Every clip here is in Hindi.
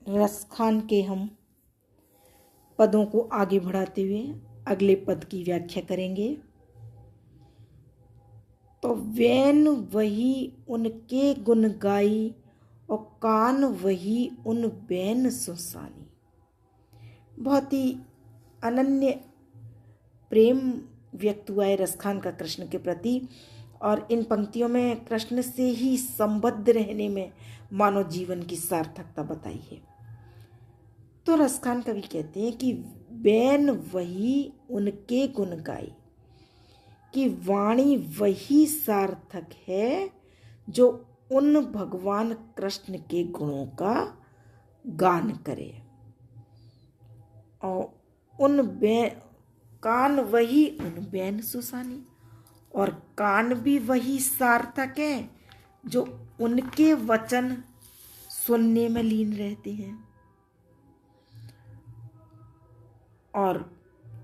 रसखान के हम पदों को आगे बढ़ाते हुए अगले पद की व्याख्या करेंगे। तो वैन वही उनके गुण गाई और कान वही उन बैन सुसानी। बहुत ही अनन्य प्रेम व्यक्त हुआ है रसखान का कृष्ण के प्रति, और इन पंक्तियों में कृष्ण से ही संबद्ध रहने में मानव जीवन की सार्थकता बताई है। तो रसखान कवि कहते हैं कि बैन वही उनके गुण गाई, कि वाणी वही सार्थक है जो उन भगवान कृष्ण के गुणों का गान करे, और कान वही उन बैन सुसानी, और कान भी वही सार्थक है जो उनके वचन सुनने में लीन रहते हैं, और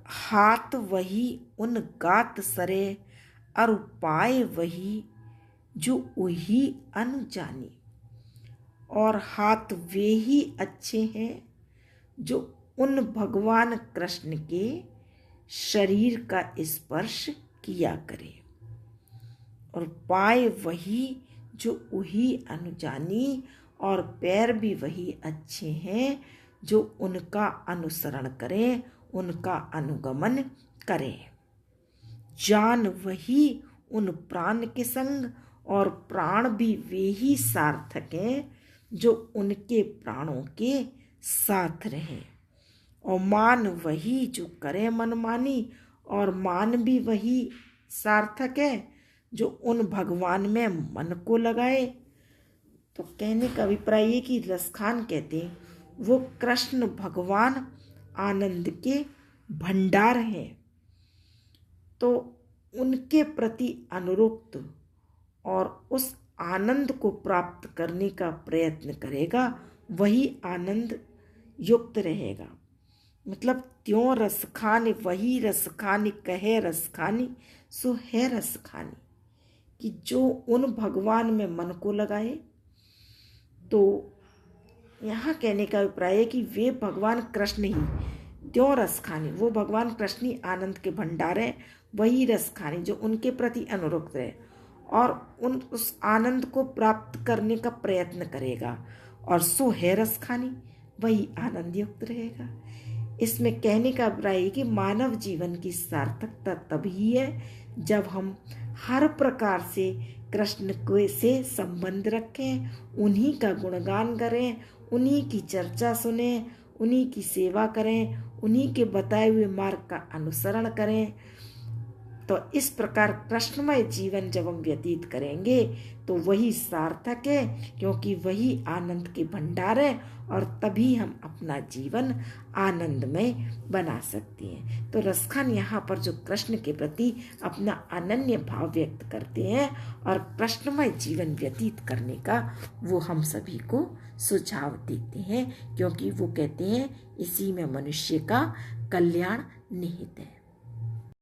हाथ वही उन गात सरे और पाए वही जो वही अनजानी, और हाथ वे ही अच्छे हैं जो उन भगवान कृष्ण के शरीर का स्पर्श किया करे, और पाए वही जो वही अनुजानी, और पैर भी वही अच्छे हैं जो उनका अनुसरण करें, उनका अनुगमन करें। जान वही उन प्राण के संग, और प्राण भी वे ही सार्थक हैं जो उनके प्राणों के साथ रहें, और मान वही जो करे मनमानी, और मान भी वही सार्थक है जो उन भगवान में मन को लगाए। तो कहने का अभिप्राय ये कि रसखान कहते हैं वो कृष्ण भगवान आनंद के भंडार हैं, तो उनके प्रति अनुरक्त और उस आनंद को प्राप्त करने का प्रयत्न करेगा, वही आनंद युक्त रहेगा। मतलब त्यों रसखान वही रसखानी कहे रसखानी सो है रसखानी, कि जो उन भगवान में मन को लगाए। तो यहाँ कहने का अभिप्राय है कि वे भगवान कृष्ण ही त्यों रसखानी, वो भगवान कृष्ण ही आनंद के भंडार है, वही रसखानी जो उनके प्रति अनुरक्त है और उस आनंद को प्राप्त करने का प्रयत्न करेगा, और सो है रसखानी, वही आनंद युक्त रहेगा। इसमें कहने का अभिप्राय है कि मानव जीवन की सार्थकता तभी है जब हम हर प्रकार से कृष्ण को से संबंध रखें, उन्हीं का गुणगान करें, उन्हीं की चर्चा सुने, उन्हीं की सेवा करें, उन्हीं के बताए हुए मार्ग का अनुसरण करें। तो इस प्रकार कृष्णमय जीवन जब हम व्यतीत करेंगे तो वही सार्थक है, क्योंकि वही आनंद के भंडार है, और तभी हम अपना जीवन आनंदमय बना सकते हैं। तो रसखान यहाँ पर जो कृष्ण के प्रति अपना अनन्य भाव व्यक्त करते हैं और कृष्णमय जीवन व्यतीत करने का वो हम सभी को सुझाव देते हैं, क्योंकि वो कहते हैं इसी में मनुष्य का कल्याण निहित है।